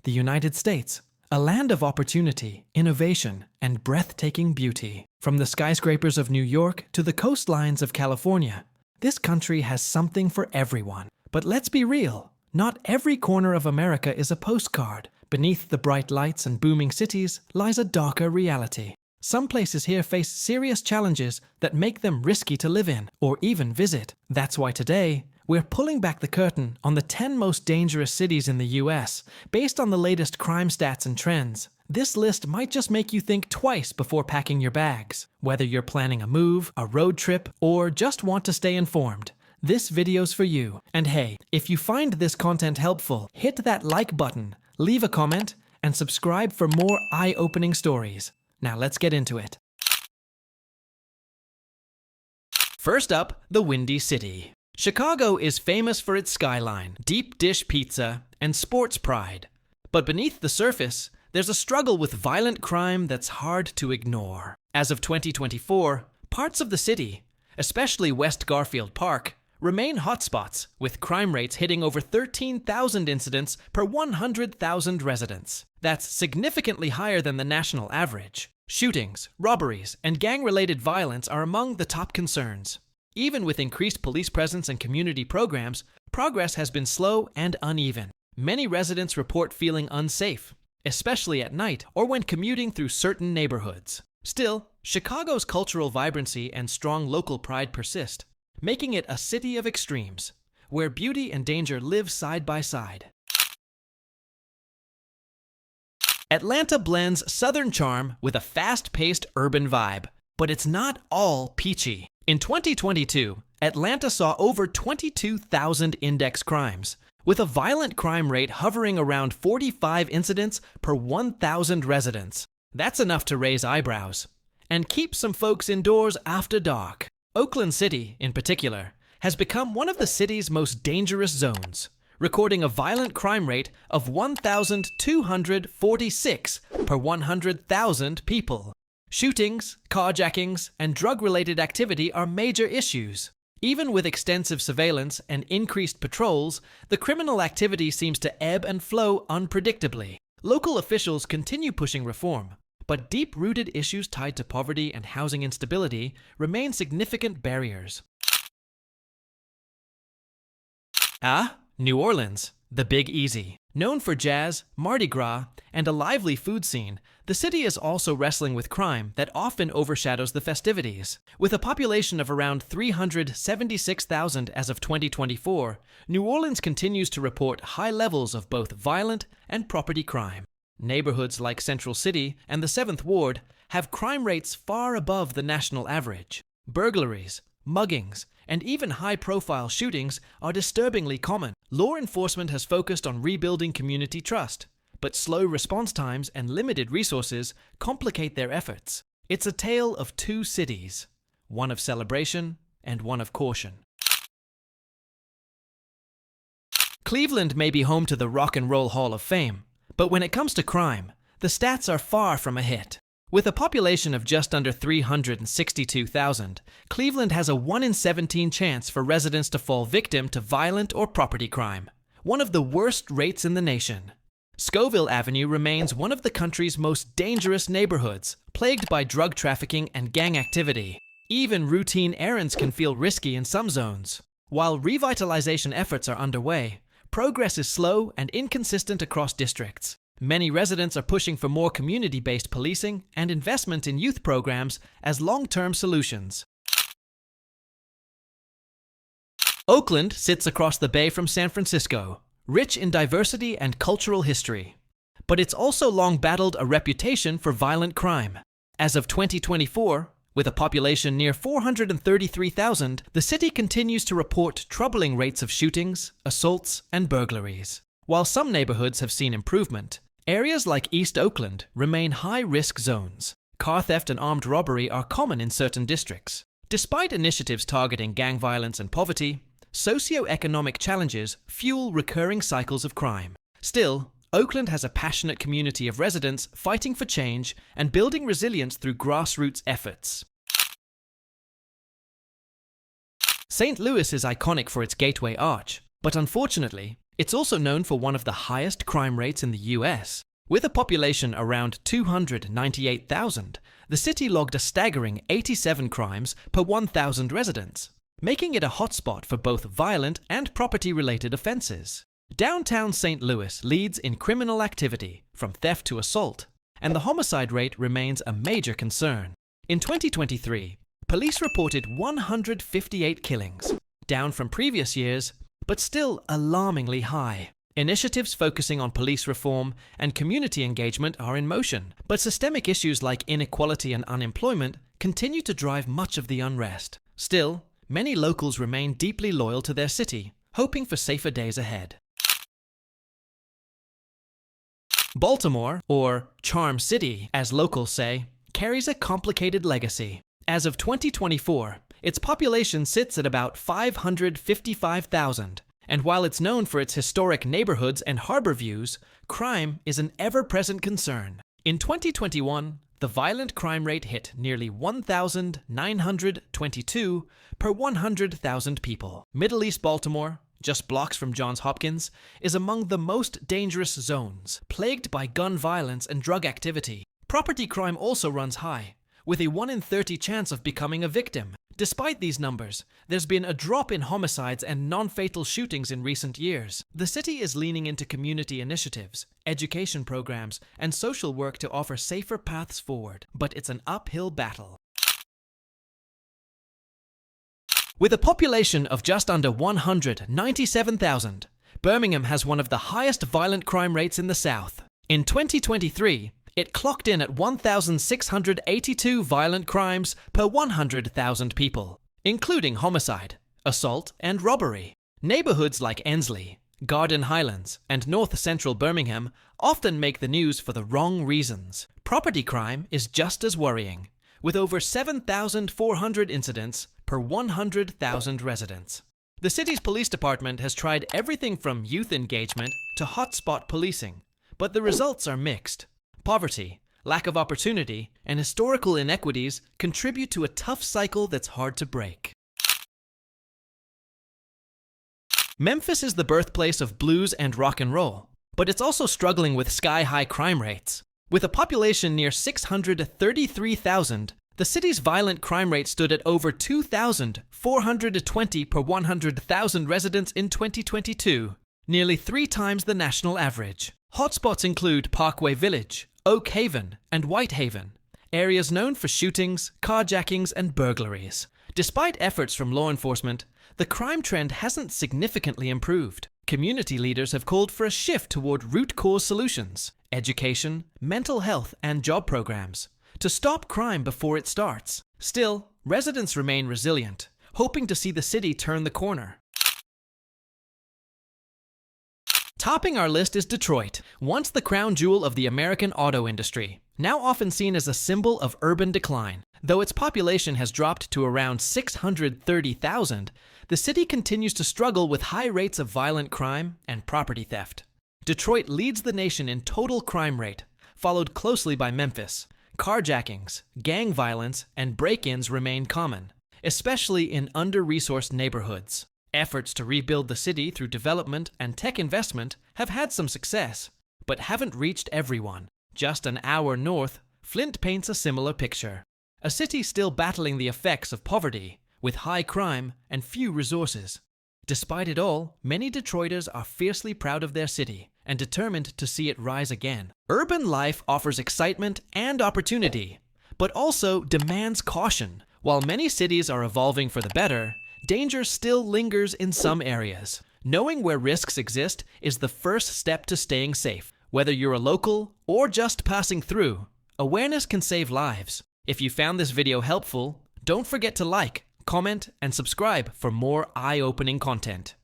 the United States, a land of opportunity, innovation, and breathtaking beauty. From the skyscrapers of New York to the coastlines of California, this country has something for everyone. But let's be real, not every corner of America is a postcard. Beneath the bright lights and booming cities lies a darker reality. Some places here face serious challenges that make them risky to live in or even visit. That's why today, we're pulling back the curtain on the 10 most dangerous cities in the US based on the latest crime stats and trends. This list might just make you think twice before packing your bags. Whether you're planning a move, a road trip, or just want to stay informed, this video's for you. And hey, if you find this content helpful, hit that like button, leave a comment, and subscribe for more eye-opening stories. Now let's get into it. First up, the Windy City. Chicago is famous for its skyline, deep dish pizza, and sports pride. But beneath the surface, there's a struggle with violent crime that's hard to ignore. As of 2024, parts of the city, especially West Garfield Park, remain hotspots, with crime rates hitting over 13,000 incidents per 100,000 residents. That's significantly higher than the national average. Shootings, robberies, and gang-related violence are among the top concerns. Even with increased police presence and community programs, progress has been slow and uneven. Many residents report feeling unsafe, especially at night or when commuting through certain neighborhoods. Still, Chicago's cultural vibrancy and strong local pride persist, making it a city of extremes, where beauty and danger live side by side. Atlanta blends Southern charm with a fast-paced urban vibe, but it's not all peachy. In 2022, Atlanta saw over 22,000 index crimes, with a violent crime rate hovering around 45 incidents per 1,000 residents. That's enough to raise eyebrows and keep some folks indoors after dark. Oakland City, in particular, has become one of the city's most dangerous zones, recording a violent crime rate of 1,246 per 100,000 people. Shootings, carjackings, and drug-related activity are major issues. Even with extensive surveillance and increased patrols, the criminal activity seems to ebb and flow unpredictably. Local officials continue pushing reform, but deep-rooted issues tied to poverty and housing instability remain significant barriers. New Orleans, the Big Easy. Known for jazz, Mardi Gras, and a lively food scene, the city is also wrestling with crime that often overshadows the festivities. With a population of around 376,000 as of 2024, New Orleans continues to report high levels of both violent and property crime. Neighborhoods like Central City and the 7th Ward have crime rates far above the national average. Burglaries, muggings, and even high-profile shootings are disturbingly common. Law enforcement has focused on rebuilding community trust, but slow response times and limited resources complicate their efforts. It's a tale of two cities, one of celebration and one of caution. Cleveland may be home to the Rock and Roll Hall of Fame, but when it comes to crime, the stats are far from a hit. With a population of just under 362,000, Cleveland has a 1 in 17 chance for residents to fall victim to violent or property crime, one of the worst rates in the nation. Scoville Avenue remains one of the country's most dangerous neighborhoods, plagued by drug trafficking and gang activity. Even routine errands can feel risky in some zones. While revitalization efforts are underway, progress is slow and inconsistent across districts. Many residents are pushing for more community-based policing and investment in youth programs as long-term solutions. Oakland sits across the bay from San Francisco, rich in diversity and cultural history. But it's also long battled a reputation for violent crime. As of 2024, with a population near 433,000, the city continues to report troubling rates of shootings, assaults, and burglaries. While some neighborhoods have seen improvement, areas like East Oakland remain high-risk zones. Car theft and armed robbery are common in certain districts. Despite initiatives targeting gang violence and poverty, socioeconomic challenges fuel recurring cycles of crime. Still, Oakland has a passionate community of residents fighting for change and building resilience through grassroots efforts. St. Louis is iconic for its Gateway Arch, but unfortunately, It's also known for one of the highest crime rates in the US. With a population around 298,000, the city logged a staggering 87 crimes per 1,000 residents, making it a hotspot for both violent and property-related offenses. Downtown St. Louis leads in criminal activity, from theft to assault, and the homicide rate remains a major concern. In 2023, police reported 158 killings, down from previous years, but still alarmingly high. Initiatives focusing on police reform and community engagement are in motion, but systemic issues like inequality and unemployment continue to drive much of the unrest. Still, many locals remain deeply loyal to their city, hoping for safer days ahead. Baltimore, or Charm City as locals say, carries a complicated legacy. As of 2024, its population sits at about 555,000, and while it's known for its historic neighborhoods and harbor views, crime is an ever-present concern. In 2021, the violent crime rate hit nearly 1,922 per 100,000 people. Middle East Baltimore, just blocks from Johns Hopkins, is among the most dangerous zones, plagued by gun violence and drug activity. Property crime also runs high, with a 1 in 30 chance of becoming a victim. Despite these numbers, there's been a drop in homicides and non-fatal shootings in recent years. The city is leaning into community initiatives, education programs, and social work to offer safer paths forward, but it's an uphill battle. With a population of just under 197,000, Birmingham has one of the highest violent crime rates in the South. In 2023, it clocked in at 1,682 violent crimes per 100,000 people, including homicide, assault, and robbery. Neighborhoods like Ensley, Garden Highlands, and North Central Birmingham often make the news for the wrong reasons. Property crime is just as worrying, with over 7,400 incidents per 100,000 residents. The city's police department has tried everything from youth engagement to hotspot policing, but the results are mixed. Poverty, lack of opportunity, and historical inequities contribute to a tough cycle that's hard to break. Memphis is the birthplace of blues and rock and roll, but it's also struggling with sky-high crime rates. With a population near 633,000, the city's violent crime rate stood at over 2,420 per 100,000 residents in 2022, nearly 3 times the national average. Hotspots include Parkway Village, Oak Haven, and Whitehaven, areas known for shootings, carjackings, and burglaries. Despite efforts from law enforcement, the crime trend hasn't significantly improved. Community leaders have called for a shift toward root cause solutions, education, mental health, and job programs, to stop crime before it starts. Still, residents remain resilient, hoping to see the city turn the corner. Topping our list is Detroit, once the crown jewel of the American auto industry, now often seen as a symbol of urban decline. Though its population has dropped to around 630,000, the city continues to struggle with high rates of violent crime and property theft. Detroit leads the nation in total crime rate, followed closely by Memphis. Carjackings, gang violence, and break-ins remain common, especially in under-resourced neighborhoods. Efforts to rebuild the city through development and tech investment have had some success, but haven't reached everyone. Just an hour north, Flint paints a similar picture. A city still battling the effects of poverty, with high crime and few resources. Despite it all, many Detroiters are fiercely proud of their city and determined to see it rise again. Urban life offers excitement and opportunity, but also demands caution. While many cities are evolving for the better, danger still lingers in some areas. Knowing where risks exist is the first step to staying safe. Whether you're a local or just passing through, awareness can save lives. If you found this video helpful, don't forget to like, comment, and subscribe for more eye-opening content.